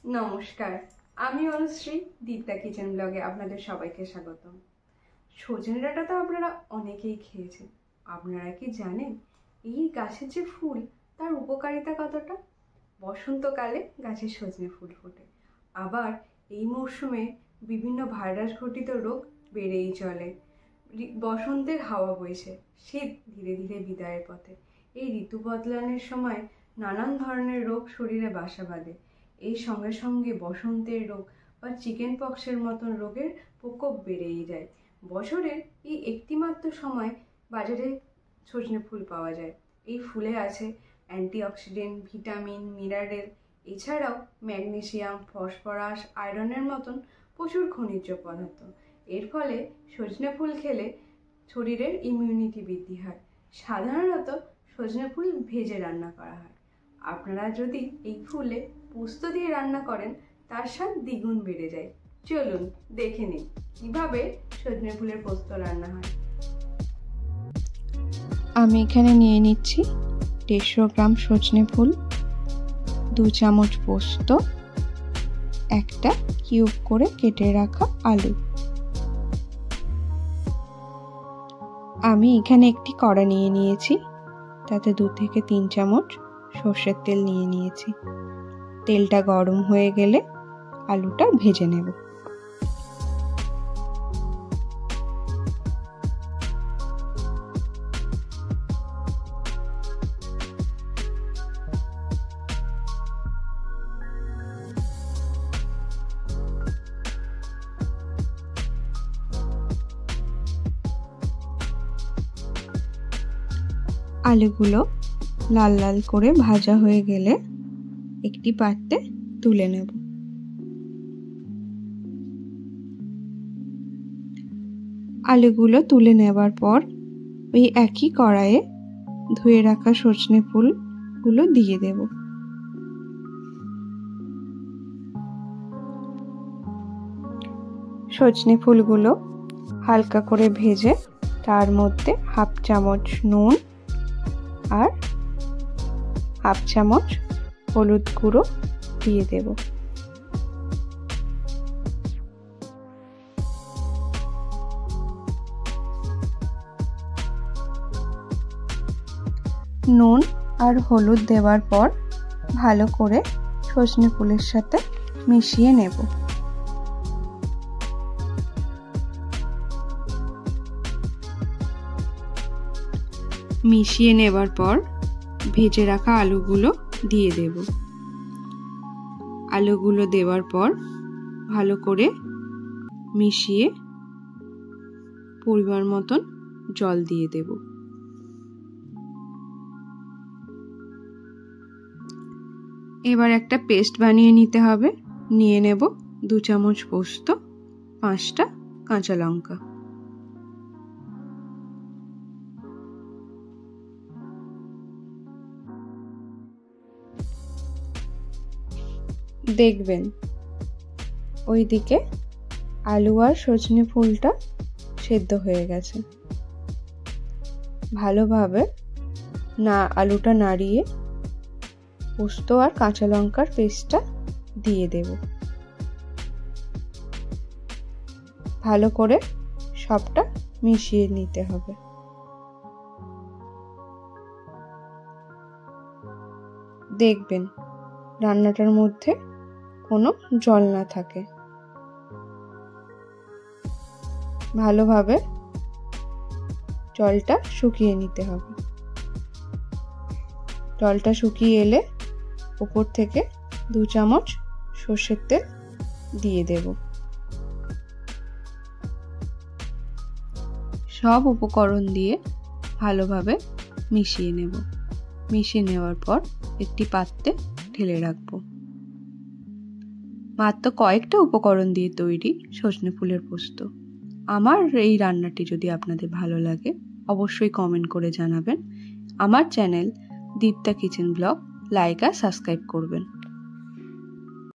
নমস্কার, আমি অনুশ্রী। দীপ্তা কিচেন ব্লগে আপনাদের সবাইকে স্বাগতম। সজনে ডাঁটা তো আপনারা অনেকেই খেয়েছেন। আপনারা কি জানেন এই গাছের যে ফুল তার উপকারিতা কতটা? বসন্তকালে গাছে সজনে ফুল ফোটে, আবার এই মরশুমে বিভিন্ন ভাইরাস ঘটিত রোগ বেড়েই চলে। বসন্তের হাওয়া বইছে, শীত ধীরে ধীরে বিদায়ের পথে। এই ঋতু বদলানোর সময় নানান ধরনের রোগ শরীরে বাসা বাঁধে। এই সঙ্গে সঙ্গে বসন্তের রোগ বা চিকেন পক্সের মতন রোগের প্রকোপ বেড়েই যায়। বছরের এই একটিমাত্র সময় বাজারে সজনে ফুল পাওয়া যায়। এই ফুলে আছে অ্যান্টিঅক্সিডেন্ট, ভিটামিন, মিনারেল, এছাড়াও ম্যাগনেসিয়াম, ফসফরাস, আয়রনের মতন প্রচুর খনিজ পদার্থ। এর ফলে সজনে ফুল খেলে শরীরের ইমিউনিটি বৃদ্ধি হয়। সাধারণত সজনে ফুল ভেজে রান্না করা হয়। আপনারা যদি এই ফুলে পোস্ত দিয়ে রান্না করেন তার স্বাদ দ্বিগুণ বেড়ে যায়। চলুন দেখে নিন কিভাবে সজনে ফুলের পোস্ত রান্না হয়। আমি এখানে নিয়ে নিচ্ছি 150 গ্রাম সজনে ফুল, 2 চামচ পোস্ত, একটা কিউব করে কেটে রাখা আলু। আমি এখানে একটি কড়া নিয়ে নিয়েছি, তাতে 2 থেকে 3 চামচ সর্ষের তেল নিয়ে নিয়েছি। তেলটা গরম হয়ে গেলে আলুটা ভেজে নেব। আলুগুলো লাল লাল করে ভাজা হয়ে গেলে একটি পাত্রে তুলে নেব। আলুগুলো তুলে নেবার পর ওই একই কড়াইয়ে ধুয়ে রাখা সজনে ফুলগুলো দিয়ে দেব। সজনে ফুলগুলো হালকা করে ভেজে তার মধ্যে 1/2 চামচ নুন আর 1/2 চামচ হলুদ গুঁড়ো দিয়ে দেব। নুন আর হলুদ দেওয়ার পর ভালো করে সজনে ফুলের সাথে মিশিয়ে নেব। মিশিয়ে নেবার পর ভেজে রাখা আলুগুলো দিয়ে দেব। আলুগুলো দেওয়ার পর ভালো করে মিশিয়ে পরিমাণ মতন জল দিয়ে দেব। এবার একটা পেস্ট বানিয়ে নিতে হবে। নিয়ে নেব 2 চামচ পোস্ত, 5টা কাঁচা লঙ্কা। দেখবেন ওইদিকে আলু আর সজনে ফুলটা সেদ্ধ হয়ে গেছে। ভালোভাবে আলুটা নাড়িয়ে পোস্ত আর কাঁচা লঙ্কার পেস্টটা দিয়ে দেব। ভালো করে সবটা মিশিয়ে নিতে হবে। দেখবেন রান্নাটার মধ্যে কোনো জল না থাকে। ভালোভাবে জলটা শুকিয়ে নিতে হবে। জলটা শুকিয়ে এলে উপর থেকে 2 চামচ সর্ষের তেল দিয়ে দেব। সব উপকরণ দিয়ে ভালোভাবে মিশিয়ে নেব। মিশিয়ে নেওয়ার পর একটি পাত্রে ঢেলে রাখবো। মাত্র কয়েকটা উপকরণ দিয়ে তৈরি সজনে ফুলের পোস্ত। আমার এই রান্নাটি যদি আপনাদের ভালো লাগে অবশ্যই কমেন্ট করে জানাবেন। আমার channel Dipta kitchen blog like আর সাবস্ক্রাইব করবেন।